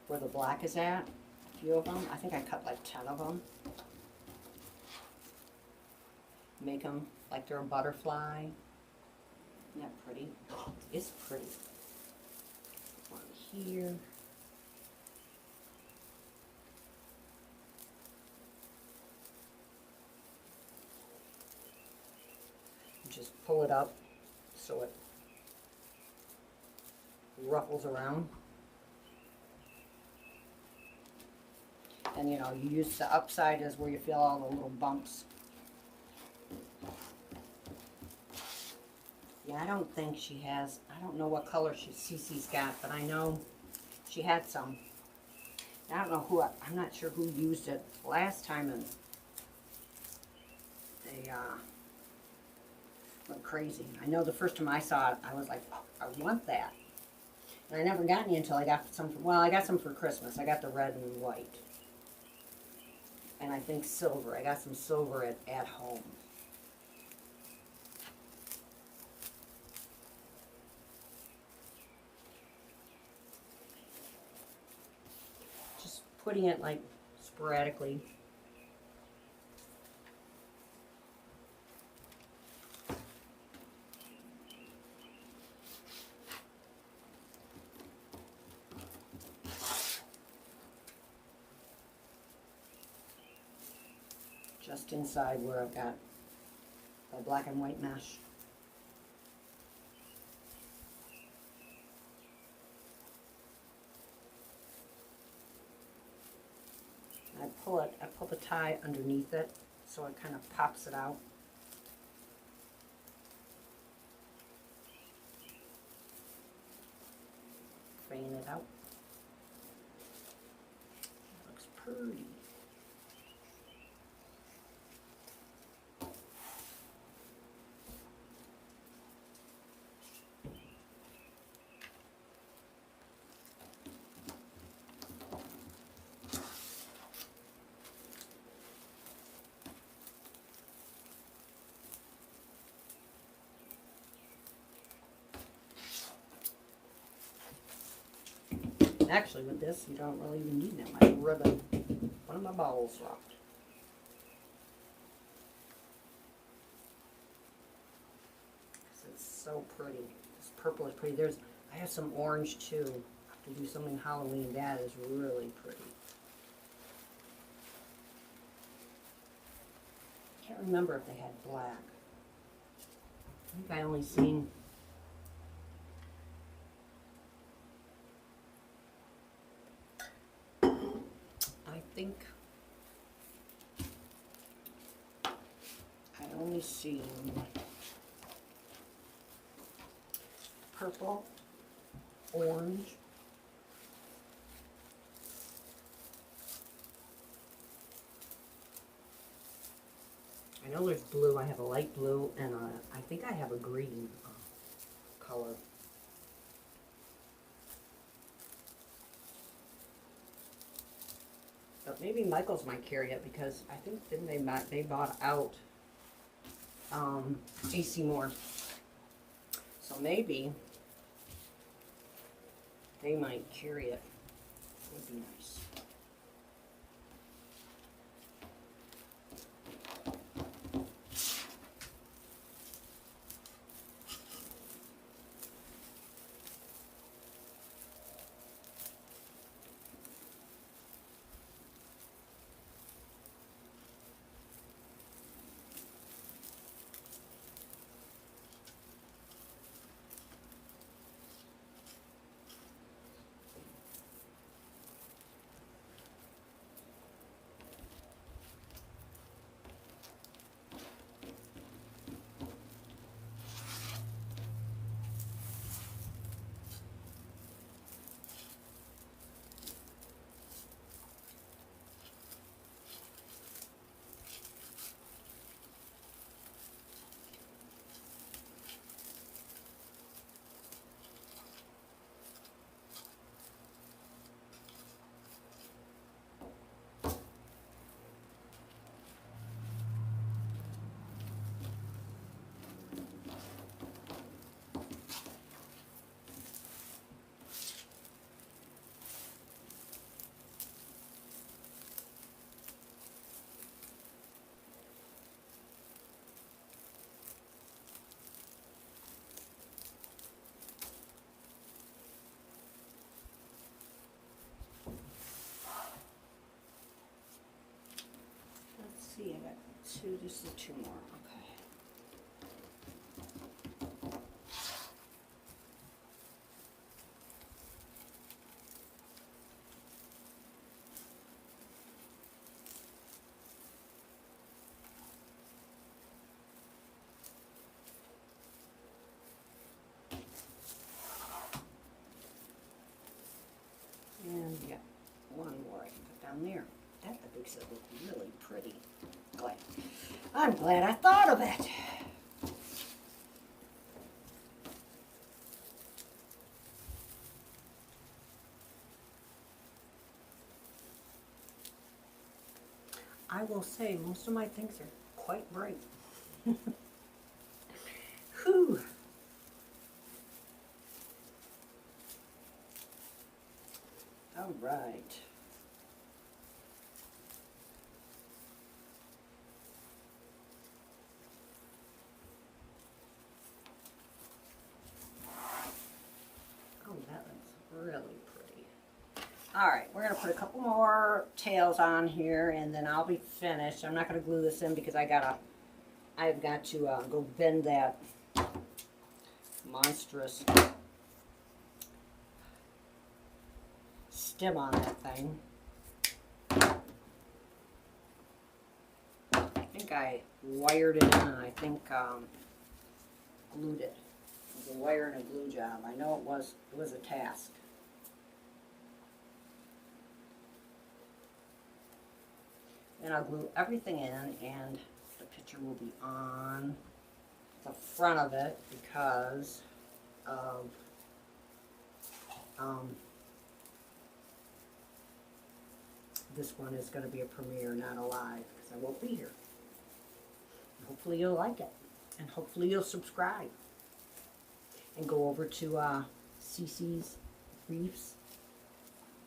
where the black is at, a few of them. I think I cut like 10 of them. Make them like they're a butterfly. Isn't that pretty? It's pretty. One here. Just pull it up so it ruffles around. And you know, you use the upside is where you feel all the little bumps. Yeah, I don't think she has, I don't know what color Cece's got, but I know she had some. I don't know who, I'm not sure who used it last time, and they went crazy. I know the first time I saw it, I was like, oh, I want that. And I never got any until I got some, well, I got some for Christmas. I got the red and white. And I think silver. I got some silver at home. Just putting it like sporadically. Just inside where I've got the black and white mesh. I pull the tie underneath it so it kind of pops it out. Fan it out. It looks pretty. Actually, with this, you don't really even need that much ribbon. One of my balls dropped. It's so pretty. This purple is pretty. I have some orange too. I have to do something Halloween. That is really pretty. I can't remember if they had black. I think I only seen. I think I only seen purple, orange, I know there's blue. I have a light blue, and I think I have a green color. But maybe Michael's might carry it because I think they bought out AC Moore. So maybe they might carry it. Would be nice. See, I got two, this is two more, okay. makes it look really pretty. I'm glad I thought of it. I will say most of my things are quite bright. Whew. All right. Oh, that looks really pretty. All right, we're gonna put a couple more tails on here, and then I'll be finished. I'm not gonna glue this in because I've got to go bend that monstrous stem on that thing. I think I wired it in, and I think glued it. It was a wire and a glue job. I know it was a task. And I'll glue everything in, and the picture will be on the front of it because of this one is going to be a premiere, not a live, because I won't be here. And hopefully you'll like it, and hopefully you'll subscribe and go over to CC's Wreaths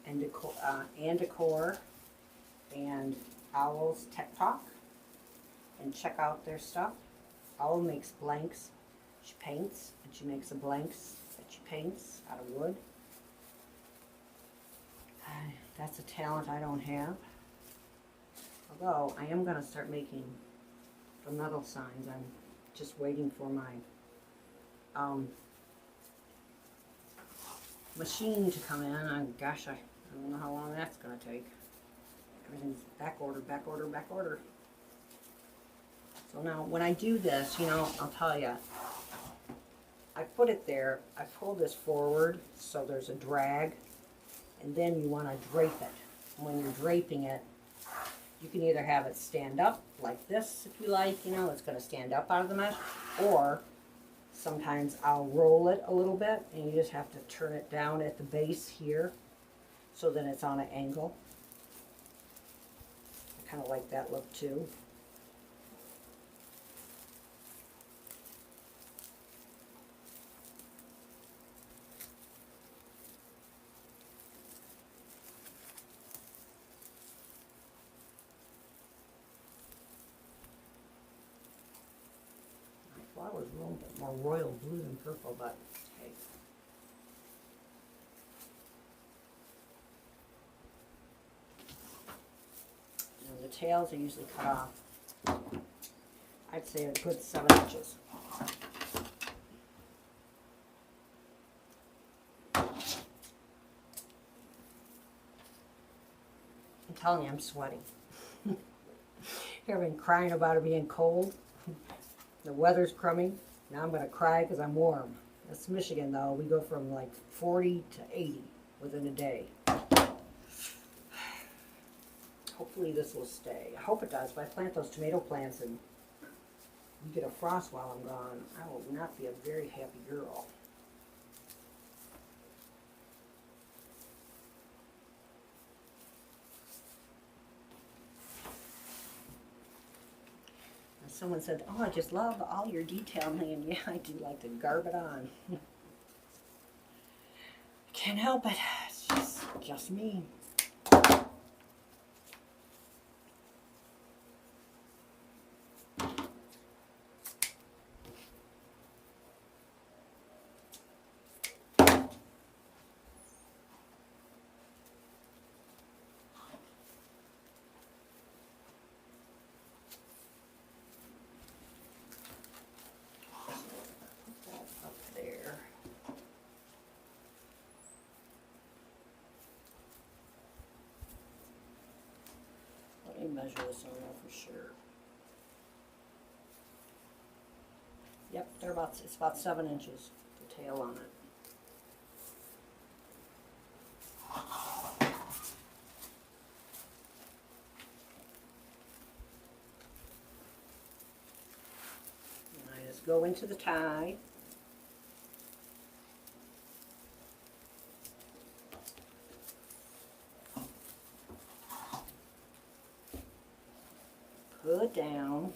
and Decor and Owl's Tech Talk, and check out their stuff. Owl makes blanks. She paints, and she makes the blanks that she paints out of wood. That's a talent I don't have. Although I am going to start making the metal signs. I'm just waiting for my machine to come in. Gosh, I don't know how long that's going to take. Everything's back order, back order, back order. So now when I do this, you know, I'll tell you, I put it there, I pull this forward so there's a drag, and then you want to drape it. And when you're draping it, you can either have it stand up like this if you like, you know, it's going to stand up out of the mesh, or sometimes I'll roll it a little bit, and you just have to turn it down at the base here so then it's on an angle. I kind of like that look too. My flower's a little bit more royal blue than purple, but hey. The tails are usually cut off, I'd say a good 7 inches. I'm telling you, I'm sweating. I've been crying about it being cold. The weather's crummy. Now I'm going to cry because I'm warm. That's Michigan, though. We go from like 40 to 80 within a day. Hopefully this will stay. I hope it does. If I plant those tomato plants and you get a frost while I'm gone, I will not be a very happy girl. And someone said, oh, I just love all your detailing, and yeah, I do like to garb it on. Can't help it. It's just me. Let me measure this on there for sure. Yep, it's about 7 inches, the tail on it. go into the tie. Pull it down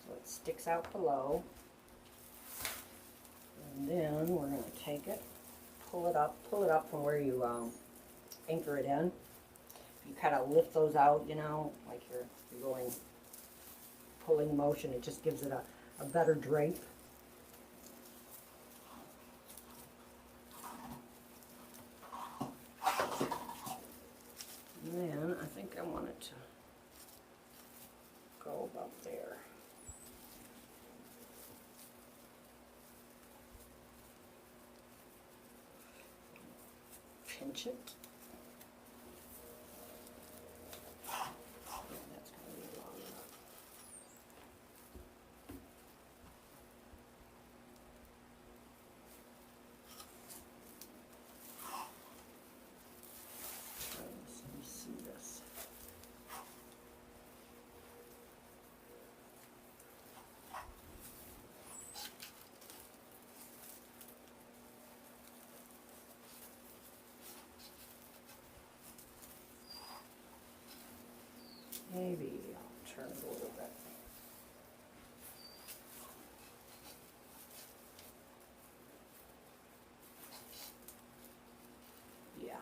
so it sticks out below. And then we're going to take it, pull it up from where you anchor it in. You kind of lift those out, you know, like you're going pulling motion. It just gives it a better drape. And then I think I want it to go about there. Pinch it. That's going to be long enough. Let me see this. Maybe I'll turn it a little bit. Yeah.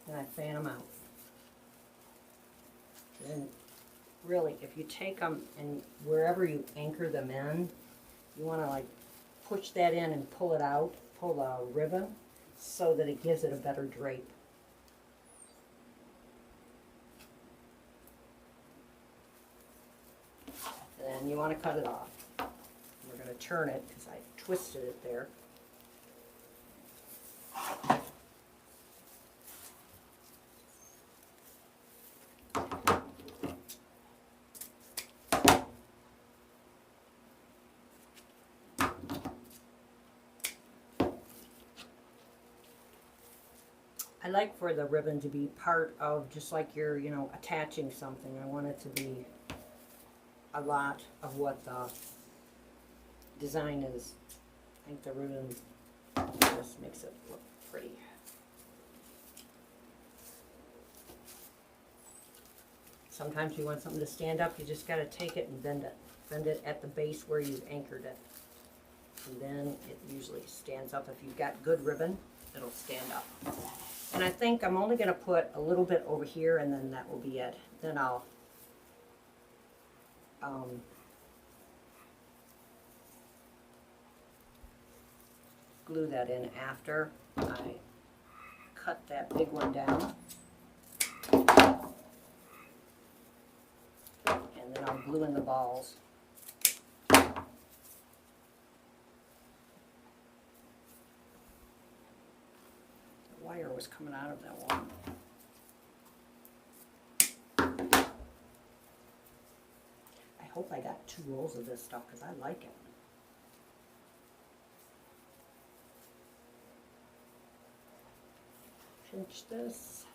And I fan them out. And really, if you take them and wherever you anchor them in, you want to like push that in and pull it out, pull the ribbon, so that it gives it a better drape. And then you want to cut it off. We're going to turn it because I twisted it there. I like for the ribbon to be part of, just like you're, you know, attaching something. I want it to be a lot of what the design is. I think the ribbon just makes it look pretty. Sometimes you want something to stand up, you just got to take it and bend it. Bend it at the base where you anchored it. And then it usually stands up. If you've got good ribbon, it'll stand up. And I think I'm only going to put a little bit over here, and then that will be it. Then I'll glue that in after I cut that big one down. And then I'll glue in the balls. Wire was coming out of that one. I hope I got 2 rolls of this stuff because I like it. Pinch this.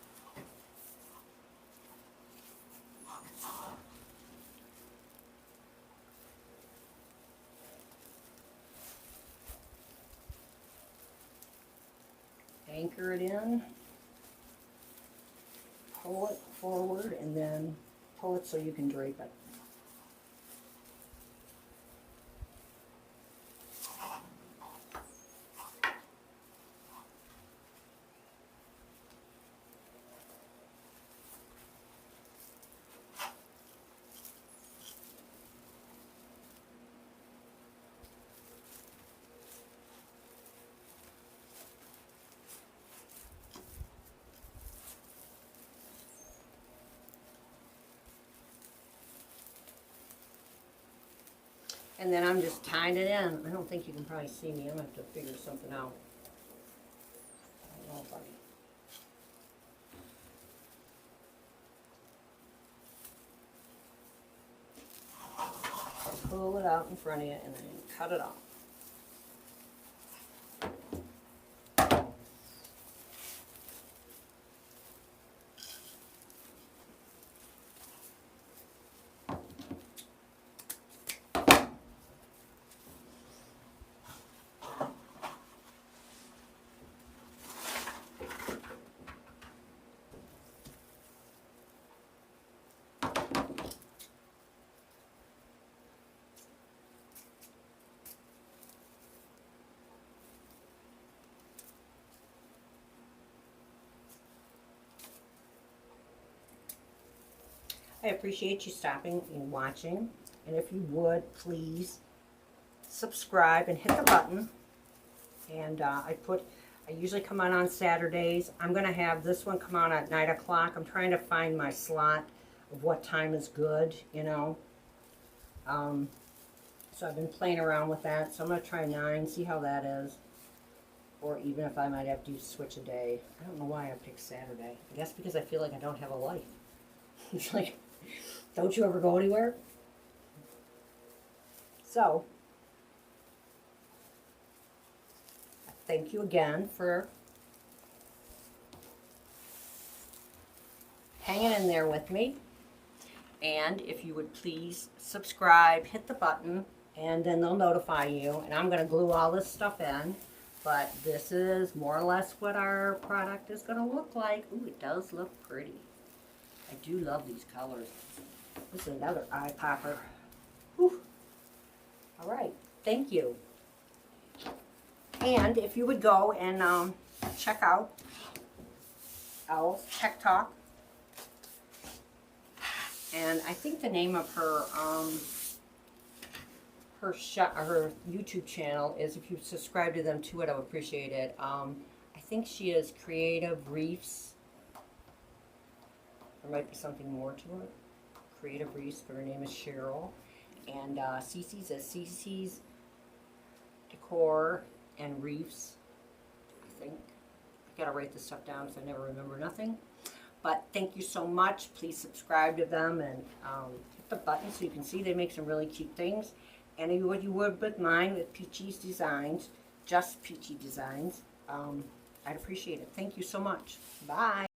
Anchor it in, pull it forward, and then pull it so you can drape it. And then I'm just tying it in. I don't think you can probably see me. I'm going to have to figure something out. I don't know if I pull it out in front of you and then cut it off. I appreciate you stopping and watching, and if you would, please subscribe and hit the button. And I usually come on Saturdays. I'm going to have this one come on at 9 o'clock. I'm trying to find my slot of what time is good, you know. So I've been playing around with that. So I'm going to try 9, see how that is. Or even if I might have to switch a day. I don't know why I picked Saturday. I guess because I feel like I don't have a life. It's like, don't you ever go anywhere? So, thank you again for hanging in there with me. And if you would please subscribe, hit the button, and then they'll notify you. And I'm going to glue all this stuff in. But this is more or less what our product is going to look like. Ooh, it does look pretty. I do love these colors. This is another eye popper. Whew. All right, thank you. And if you would go and check out Owl's Tech Talk, and I think the name of her her YouTube channel is, if you subscribe to them to it, I would appreciate it. I think she is Creative Wreaths. There might be something more to it. Creative Wreaths, but her name is Cheryl. And Cece's is Cece's Decor and Wreaths, I think. I gotta write this stuff down because I never remember nothing. But thank you so much. Please subscribe to them and hit the button so you can see they make some really cute things. And what you would with mine, with Peachy's Designs, just Peachy Designs, I'd appreciate it. Thank you so much. Bye.